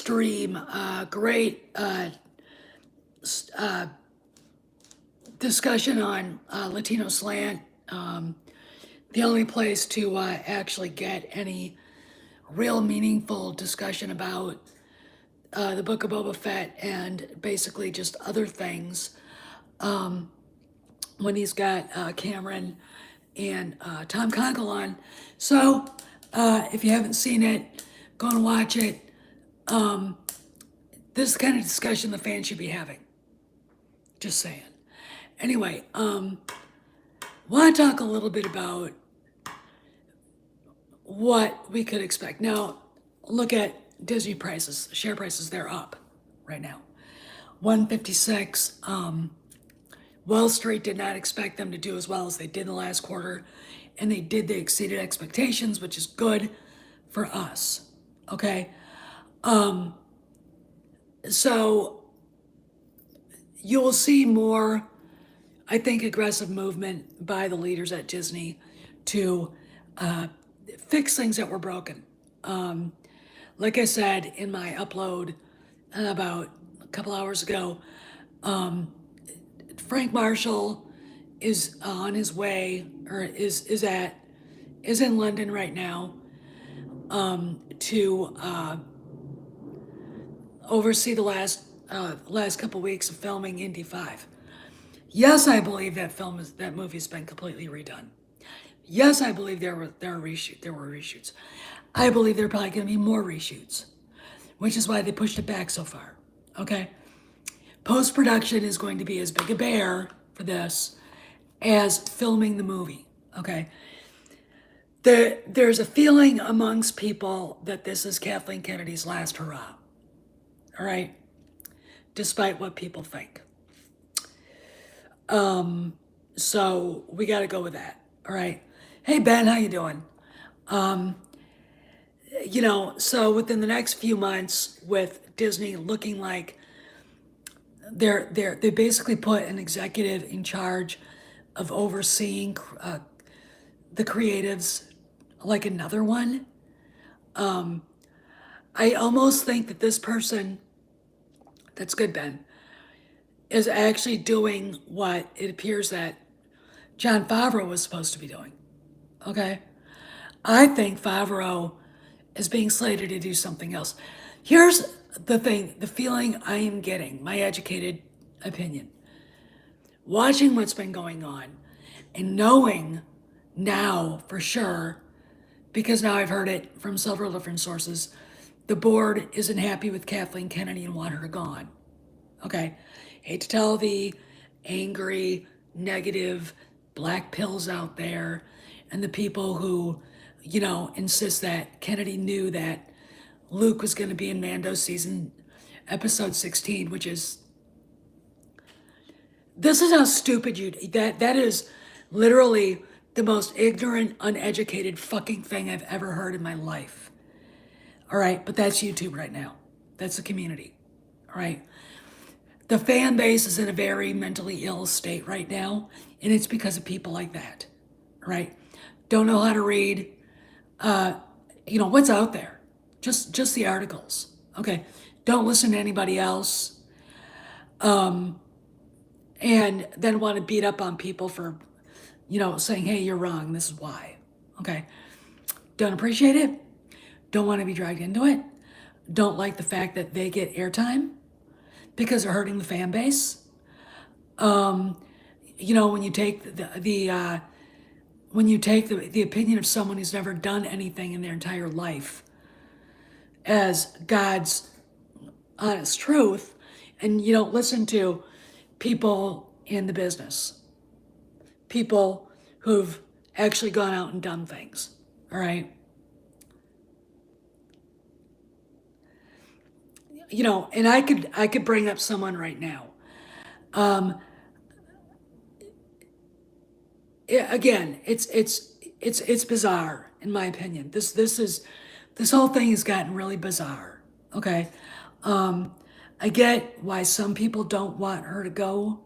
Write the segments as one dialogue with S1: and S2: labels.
S1: stream, great discussion on Latino slant. The only place to actually get any real meaningful discussion about the Book of Boba Fett and basically just other things when he's got Cameron and Tom Conkle on. So if you haven't seen it, go and watch it. This is the kind of discussion the fans should be having. Just saying. Anyway, want to talk a little bit about what we could expect. Now, look at Disney prices, share prices, they're up right now. 156. Wall Street did not expect them to do as well as they did in the last quarter, and they did. They exceeded expectations, which is good for us. Okay. So you will see more, I think, aggressive movement by the leaders at Disney to fix things that were broken. Like I said in my upload about a couple hours ago, Frank Marshall is on his way, or is in London right now to oversee the last couple weeks of filming Indy 5. Yes, I believe that movie's been completely redone. Yes, I believe there were reshoots. I believe there are probably going to be more reshoots, which is why they pushed it back so far. Okay, post-production is going to be as big a bear for this as filming the movie. Okay, there's a feeling amongst people that this is Kathleen Kennedy's last hurrah. All right, despite what people think. So we got to go with that. All right. Hey Ben, how you doing? So within the next few months, with Disney looking like they basically put an executive in charge of overseeing the creatives, like another one. I almost think that this person, that's good, Ben, is actually doing what it appears that Jon Favreau was supposed to be doing. Okay? I think Favreau is being slated to do something else. Here's the thing, the feeling I am getting, my educated opinion. Watching what's been going on and knowing now for sure, because now I've heard it from several different sources, the board isn't happy with Kathleen Kennedy and want her gone. Okay? Hate to tell the angry, negative black pills out there and the people who, insist that Kennedy knew that Luke was going to be in Mando episode 16, which is, this is how stupid that is literally the most ignorant, uneducated fucking thing I've ever heard in my life. All right, but that's YouTube right now. That's the community. All right. The fan base is in a very mentally ill state right now, and it's because of people like that, right? Don't know how to read, what's out there. Just the articles, okay? Don't listen to anybody else, and then want to beat up on people for, saying, hey, you're wrong, this is why, okay? Don't appreciate it. Don't want to be dragged into it. Don't like the fact that they get airtime because they're hurting the fan base. When you take the opinion of someone who's never done anything in their entire life as God's honest truth, and you don't listen to people in the business, people who've actually gone out and done things, all right? And I could bring up someone right now. Again, it's bizarre in my opinion. This whole thing has gotten really bizarre. Okay, I get why some people don't want her to go.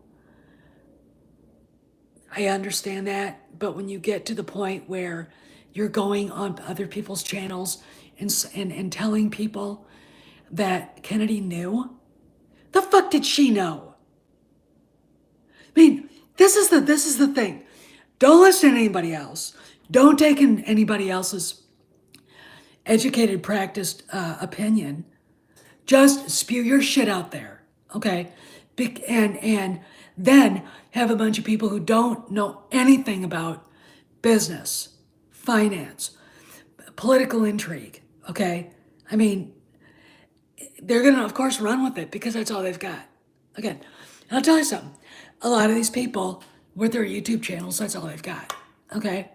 S1: I understand that, but when you get to the point where you're going on other people's channels and telling people that Kennedy knew? The fuck did she know? I mean, this is the thing. Don't listen to anybody else. Don't take in anybody else's educated, practiced opinion. Just spew your shit out there, okay? And then have a bunch of people who don't know anything about business, finance, political intrigue, okay? I mean, they're gonna, of course, run with it because that's all they've got. Again, and I'll tell you something. A lot of these people with their YouTube channels, that's all they've got, okay?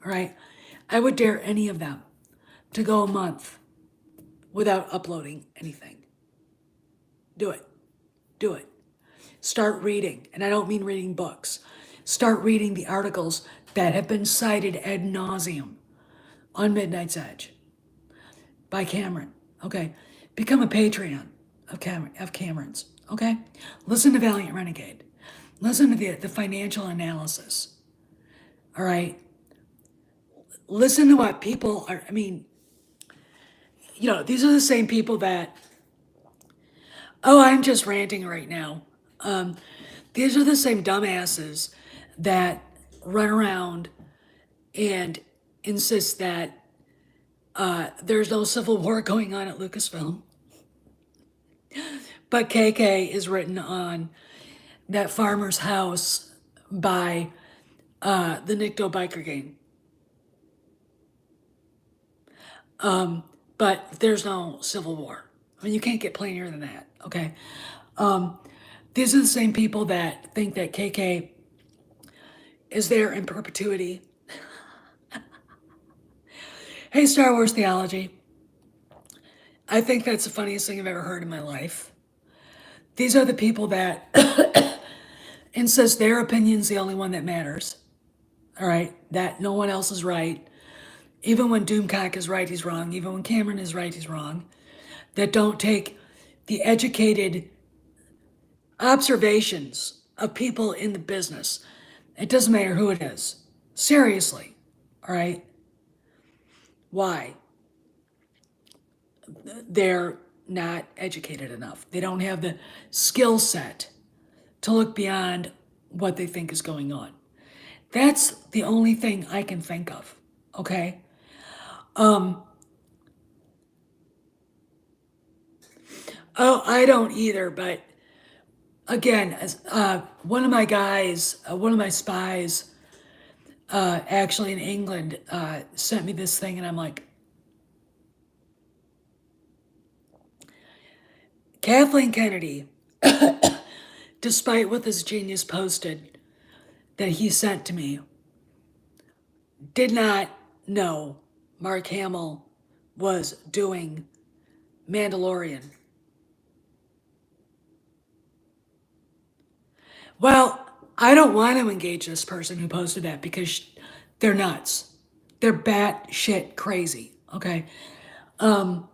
S1: All right? I would dare any of them to go a month without uploading anything. Do it. Do it. Start reading, and I don't mean reading books. Start reading the articles that have been cited ad nauseum on Midnight's Edge by Cameron. Okay, become a Patreon of Cameron's. Okay, listen to Valiant Renegade. Listen to the financial analysis. All right, listen to what people are. I mean, these are the same people that. Oh, I'm just ranting right now. These are the same dumbasses that run around and insist that there's no civil war going on at Lucasfilm. But KK is written on that farmer's house by the Nikto biker gang. But there's no civil war. I mean, you can't get plainer than that, okay? These are the same people that think that KK is there in perpetuity. Hey, Star Wars Theology. I think that's the funniest thing I've ever heard in my life. These are the people that insist their opinion's the only one that matters. All right? That no one else is right. Even when Doomcock is right, he's wrong. Even when Cameron is right, he's wrong. That don't take the educated observations of people in the business. It doesn't matter who it is. Seriously. All right? Why? They're not educated enough. They don't have the skill set to look beyond what they think is going on. That's the only thing I can think of, okay? Oh, I don't either, but again, one of my guys, one of my spies, actually in England, sent me this thing, and I'm like, Kathleen Kennedy, despite what this genius posted that he sent to me, did not know Mark Hamill was doing Mandalorian. Well, I don't want to engage this person who posted that because they're nuts. They're batshit crazy, okay? And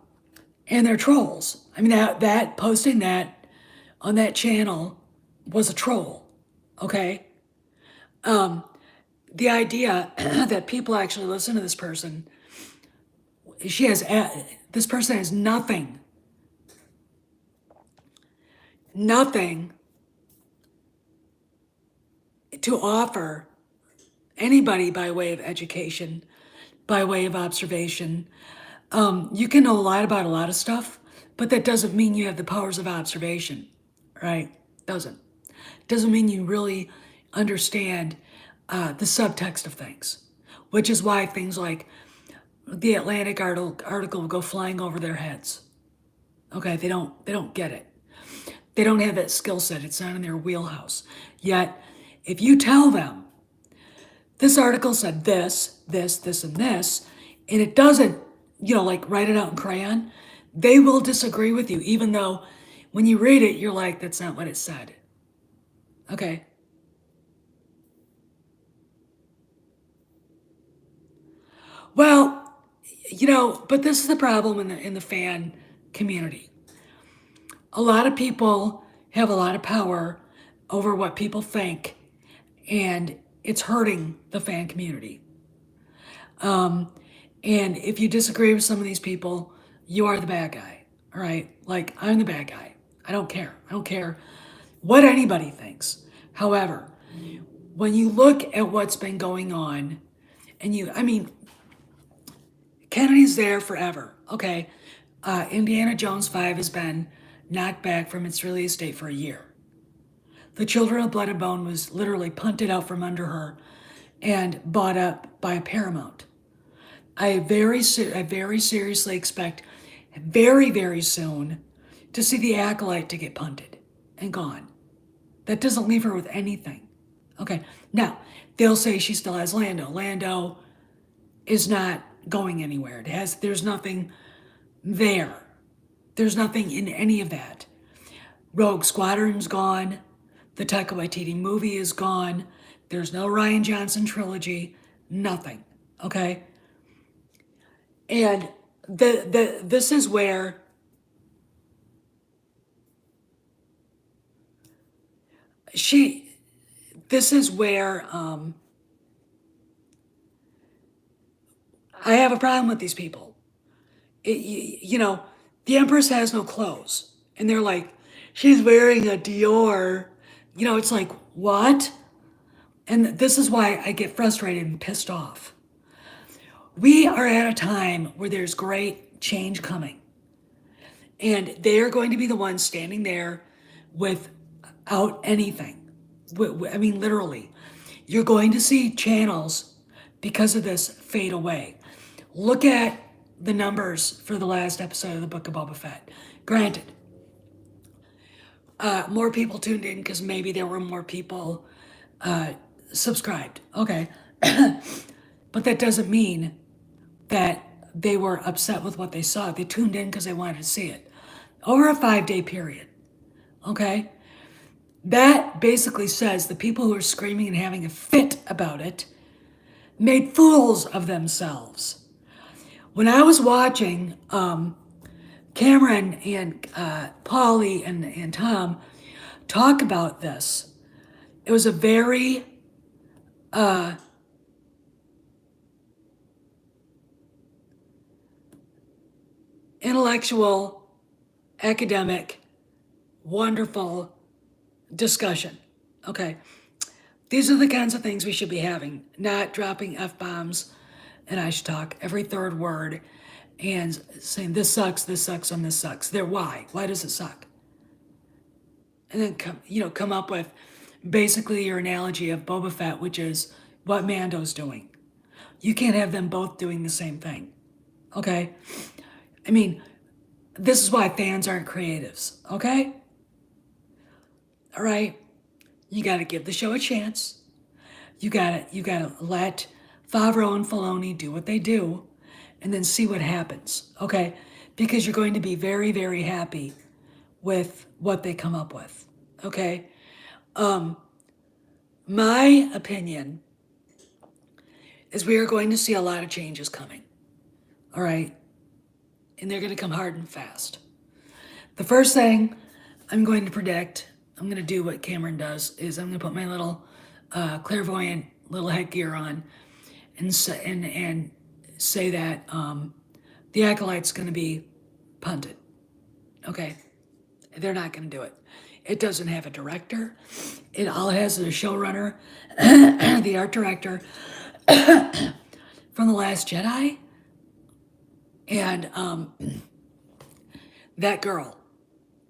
S1: they're trolls. I mean, that posting that on that channel was a troll, okay? The idea that people actually listen to this person, this person has nothing to offer anybody by way of education, by way of observation. You can know a lot about a lot of stuff, but that doesn't mean you have the powers of observation, right? Doesn't mean you really understand the subtext of things, which is why things like the Atlantic article will go flying over their heads. Okay, they don't get it. They don't have that skill set. It's not in their wheelhouse. Yet, if you tell them this article said this, and this, and it doesn't, like write it out in crayon, they will disagree with you, even though when you read it, you're like, that's not what it said. Okay. Well, but this is the problem in the fan community. A lot of people have a lot of power over what people think, and it's hurting the fan community. And if you disagree with some of these people, you are the bad guy. All right, Like, I'm the bad guy. I don't care. I don't care what anybody thinks. However, when you look at what's been going on, and I mean, Kennedy's there forever, okay? Indiana Jones 5 has been knocked back from its release date for a year. The Children of Blood and Bone was literally punted out from under her and bought up by Paramount. I very seriously expect very, very soon to see The Acolyte to get punted and gone. That doesn't leave her with anything. Okay, now, they'll say she still has Lando. Lando is not going anywhere. There's nothing there. There's nothing in any of that. Rogue Squadron's gone. The Taika Waititi movie is gone. There's no Rian Johnson trilogy. Nothing. Okay? And this is where this is where I have a problem with these people. The Empress has no clothes. And they're like, she's wearing a Dior. It's like, what? And this is why I get frustrated and pissed off. We are at a time where there's great change coming. And they are going to be the ones standing there without anything. I mean, literally. You're going to see channels, because of this, fade away. Look at the numbers for the last episode of the Book of Boba Fett. Granted, more people tuned in because maybe there were more people subscribed. Okay. But that doesn't mean that they were upset with what they saw. They tuned in because they wanted to see it. Over a 5-day period. Okay? That basically says the people who are screaming and having a fit about it made fools of themselves. When I was watching Cameron and Paulie and Tom talk about this, it was a very intellectual, academic, wonderful discussion. Okay. These are the kinds of things we should be having, not dropping F-bombs, and I should talk every third word and saying this sucks, and this sucks. Why? Why does it suck? And then come up with basically your analogy of Boba Fett, which is what Mando's doing. You can't have them both doing the same thing. Okay? I mean, this is why fans aren't creatives, okay? All right? You got to give the show a chance. You got to let Favreau and Filoni do what they do and then see what happens, okay? Because you're going to be very, very happy with what they come up with, okay? My opinion is we are going to see a lot of changes coming, all right? And they're going to come hard and fast. The first thing I'm going to predict, I'm going to do what Cameron does, is I'm going to put my little clairvoyant little headgear on and say that the Acolyte's going to be punted. Okay? They're not going to do it. It doesn't have a director. All it has is a showrunner, the art director from The Last Jedi, and that girl,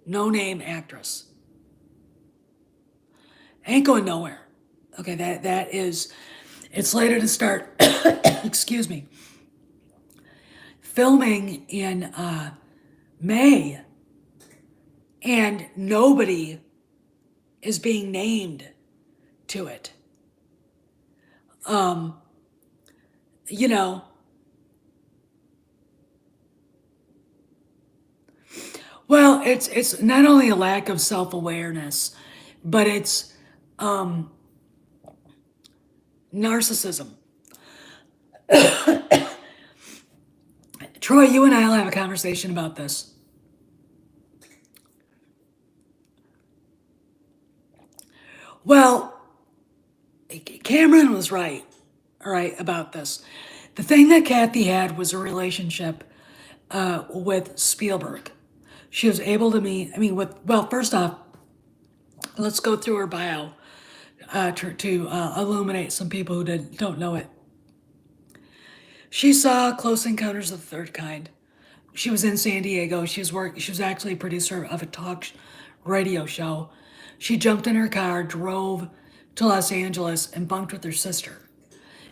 S1: no-name actress, ain't going nowhere. Okay, that is, it's slated to start, excuse me, filming in May, and nobody is being named to it. Well, it's not only a lack of self-awareness, but it's narcissism. Troy, you and I will have a conversation about this. Well, Cameron was right, all right, about this. The thing that Kathy had was a relationship with Spielberg. She was able to meet, I mean, well, first off, let's go through her bio to illuminate some people who don't know it. She saw Close Encounters of the Third Kind. She was in San Diego. She was actually a producer of a radio show. She jumped in her car, drove to Los Angeles, and bunked with her sister,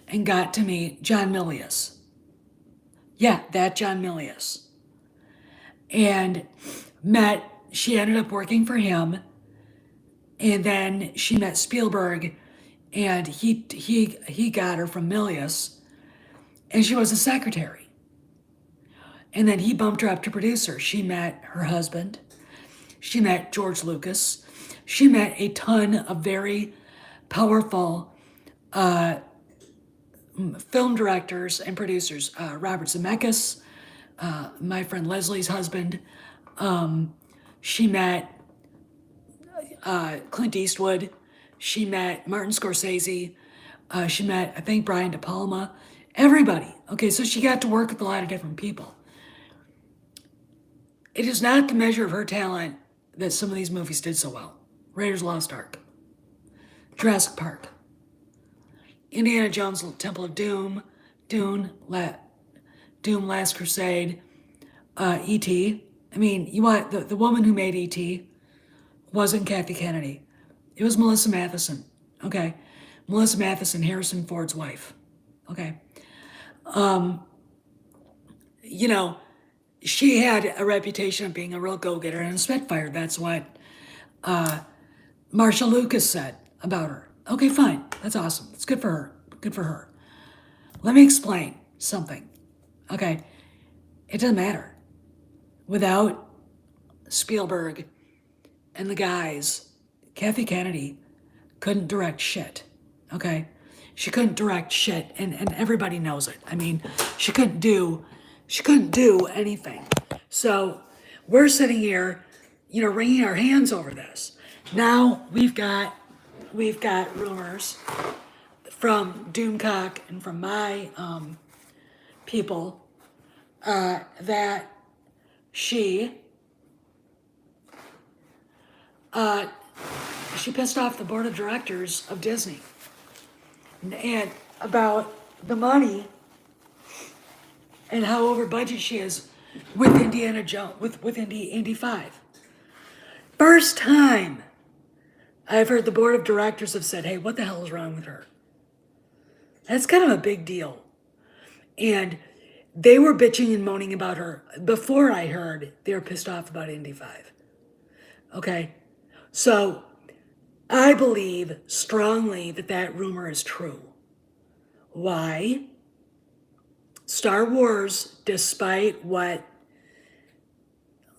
S1: and got to meet John Milius. Yeah, that John Milius. And she ended up working for him, and then she met Spielberg, and he got her from Milius, and she was a secretary. And then he bumped her up to producer. She met her husband. She met George Lucas. She met a ton of very powerful film directors and producers. Robert Zemeckis, my friend Leslie's husband. She met Clint Eastwood. She met Martin Scorsese. She met, I think, Brian De Palma. Everybody. Okay, so she got to work with a lot of different people. It is not the measure of her talent that some of these movies did so well. Raiders of the Lost Ark, Jurassic Park, Indiana Jones, Temple of Doom, Dune, Last Crusade, E.T. I mean, you want the woman who made E.T. wasn't Kathy Kennedy. It was Melissa Matheson. Okay, Melissa Matheson, Harrison Ford's wife. Okay, you know, she had a reputation of being a real go-getter and a spitfire. That's what Marsha Lucas said about her. Okay, fine. That's awesome. It's good for her. Good for her. Let me explain something. Okay, it doesn't matter. Without Spielberg and the guys, Kathy Kennedy couldn't direct shit. Okay, she couldn't direct shit, and everybody knows it. I mean, she couldn't do anything. So we're sitting here, wringing our hands over this. Now we've got rumors from Doomcock and from my people that she pissed off the board of directors of Disney and about the money and how over budget she is with Indiana Jones, with Indy 5. First time I've heard the board of directors have said, hey, what the hell is wrong with her? That's kind of a big deal. And they were bitching and moaning about her before I heard they were pissed off about Indy 5. Okay? So I believe strongly that rumor is true. Why? Star Wars, despite what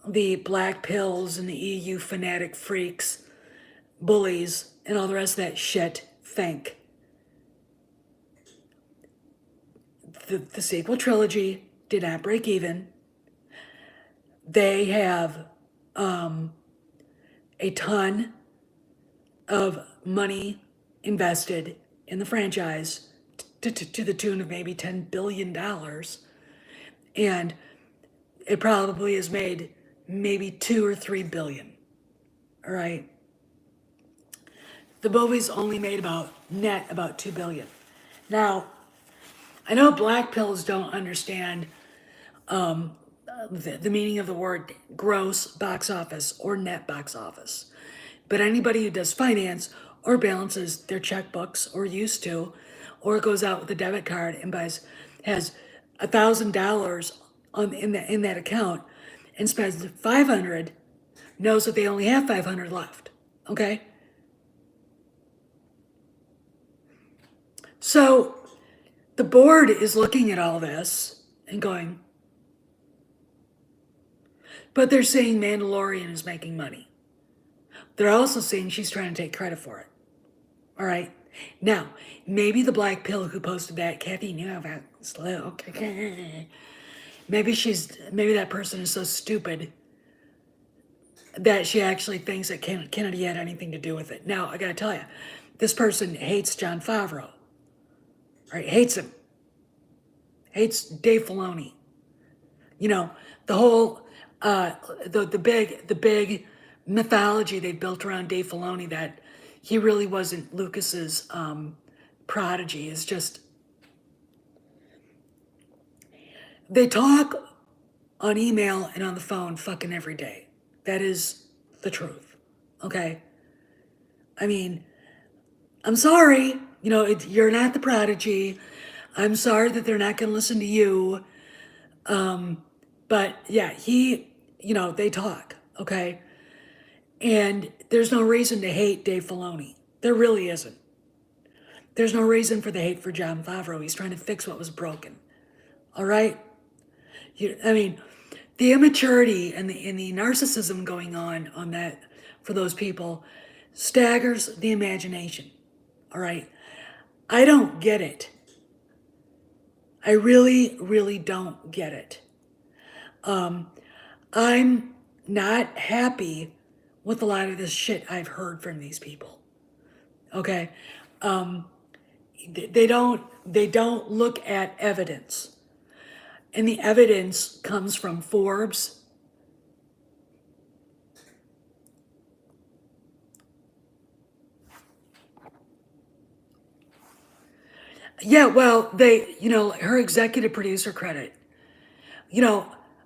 S1: the black pills and the EU fanatic freaks, bullies, and all the rest of that shit think, the sequel trilogy did not break even. They have a ton of money invested in the franchise to the tune of maybe $10 billion. And it probably has made maybe 2 or 3 billion. All right. The movie's only made about 2 billion. Now, I know black pills don't understand the meaning of the word gross box office or net box office. But anybody who does finance or balances their checkbooks or used to, or goes out with a debit card and has $1,000 in that account and spends 500, knows that they only have 500 left. Okay? So the board is looking at all this and going, but they're saying Mandalorian is making money. They're also saying she's trying to take credit for it. All right? Now, maybe the black pill who posted that, Kathy knew about slow. Maybe that person is so stupid that she actually thinks that Kennedy had anything to do with it. Now, I gotta tell you, this person hates Jon Favreau. Right? Hates him. Hates Dave Filoni. The whole the big mythology they built around Dave Filoni that he really wasn't Lucas's prodigy is just they talk on email and on the phone fucking every day. That is the truth. Okay? I mean, I'm sorry, you're not the prodigy. I'm sorry that they're not going to listen to you. But yeah, they talk, okay? And there's no reason to hate Dave Filoni. There really isn't. There's no reason for the hate for Jon Favreau. He's trying to fix what was broken. All right? I mean, the immaturity and the narcissism going on that for those people staggers the imagination. All right? I don't get it. I really, really don't get it. I'm not happy with a lot of this shit I've heard from these people. Okay? They don't look at evidence. And the evidence comes from Forbes. Yeah, well, her executive producer credit.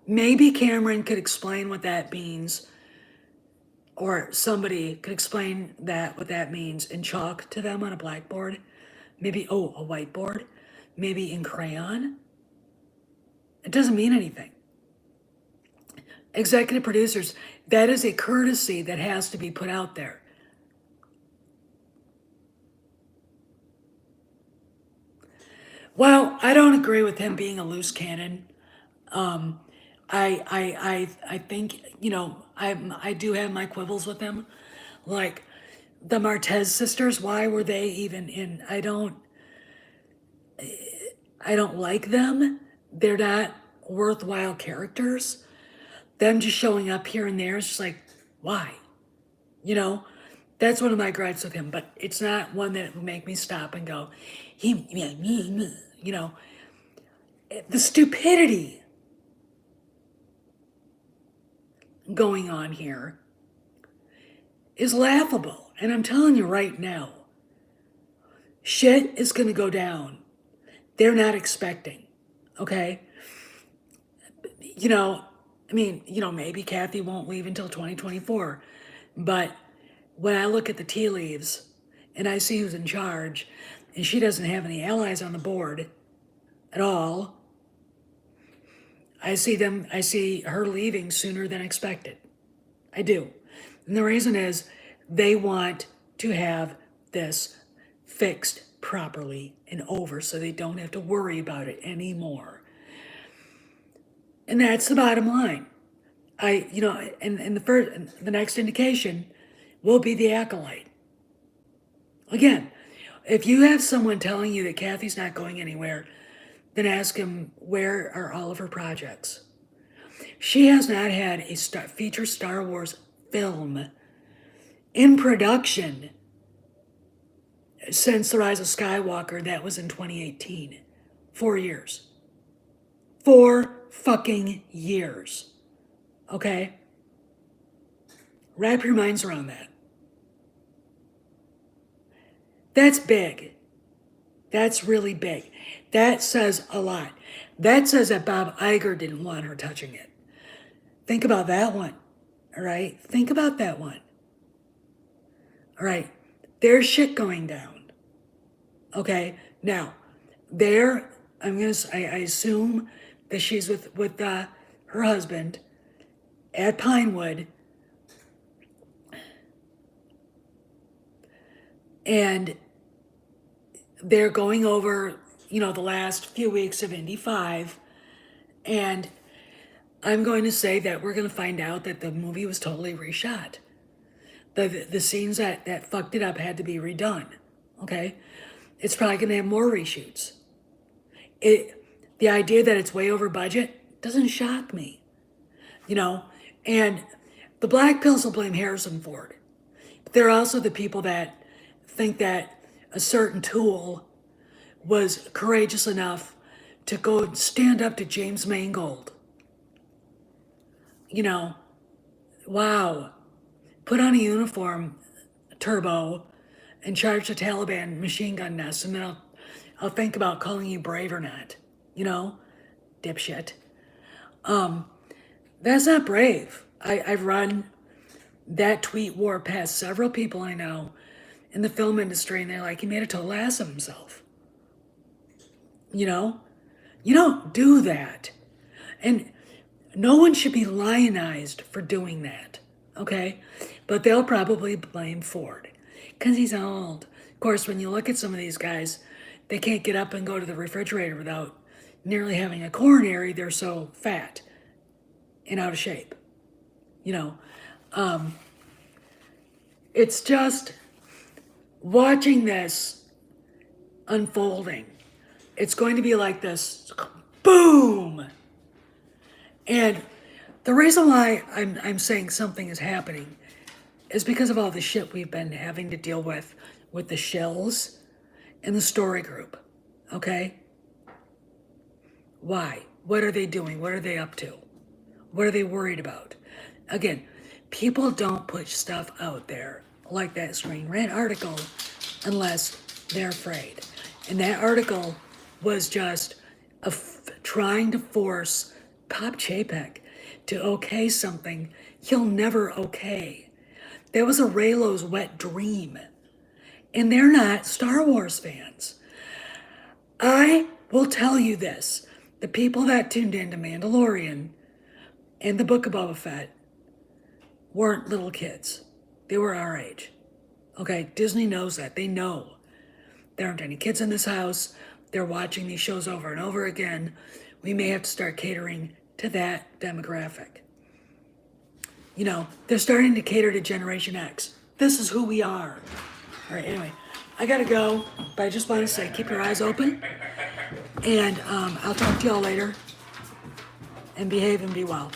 S1: Maybe Cameron could explain what that means, or somebody could explain what that means in chalk to them on a blackboard. Maybe, a whiteboard. Maybe in crayon. It doesn't mean anything. Executive producers, that is a courtesy that has to be put out there. Well, I don't agree with him being a loose cannon. I think I do have my quibbles with him, like the Martez sisters. Why were they even in? I don't like them. They're not worthwhile characters. Them just showing up here and there is just like, why? That's one of my gripes with him. But it's not one that will make me stop and go, the stupidity going on here is laughable. And I'm telling you right now, shit is going to go down. They're not expecting, okay? Maybe Kathy won't leave until 2024. But when I look at the tea leaves and I see who's in charge, and she doesn't have any allies on the board at all, I see her leaving sooner than expected. I do. And the reason is they want to have this fixed properly and over so they don't have to worry about it anymore. And that's the bottom line. And the next indication will be the acolyte. Again, if you have someone telling you that Kathy's not going anywhere, then ask him, where are all of her projects? She has not had a feature Star Wars film in production since The Rise of Skywalker. That was in 2018. 4 years. 4 fucking years. Okay? Wrap your minds around that. That's big. That's really big. That says a lot. That says that Bob Iger didn't want her touching it. Think about that one. All right? Think about that one. All right? There's shit going down. Okay? Now, I assume that she's with her husband at Pinewood, and they're going over, the last few weeks of Indy 5, and I'm going to say that we're going to find out that the movie was totally reshot. The scenes that fucked it up had to be redone, okay? It's probably going to have more reshoots. The idea that it's way over budget doesn't shock me, and the black pills will blame Harrison Ford. But there are also the people that think that a certain tool was courageous enough to go stand up to James Mangold, you know, wow, put on a uniform, Turbo, and charge the Taliban machine gun nest, and then I'll think about calling you brave or not, you know, dipshit. That's not brave. I've run that tweet war past several people I know in the film industry, and they're like, he made a total ass of himself. You know, you don't do that, and no one should be lionized for doing that. Okay, but they'll probably blame Ford because he's old. Of course, when you look at some of these guys, they can't get up and go to the refrigerator without nearly having a coronary. They're so fat and out of shape. You know, it's just watching this unfolding. It's going to be like this boom. And the reason why I'm saying something is happening is because of all the shit we've been having to deal with the shills and the story group. Okay? Why? What are they doing? What are they up to? What are they worried about? Again, people don't put stuff out there like that Screen Rant article unless they're afraid. And that article was just trying to force Pop Chapek to okay something he'll never okay. That was a Raylo's wet dream. And they're not Star Wars fans. I will tell you this. The people that tuned into Mandalorian and the Book of Boba Fett weren't little kids. They were our age. Okay, Disney knows that. They know. There aren't any kids in this house. They're watching these shows over and over again. We may have to start catering to that demographic. You know, they're starting to cater to Generation X. This is who we are. All right, anyway, I gotta go, but I just want to say keep your eyes open, and I'll talk to y'all later, and behave and be well.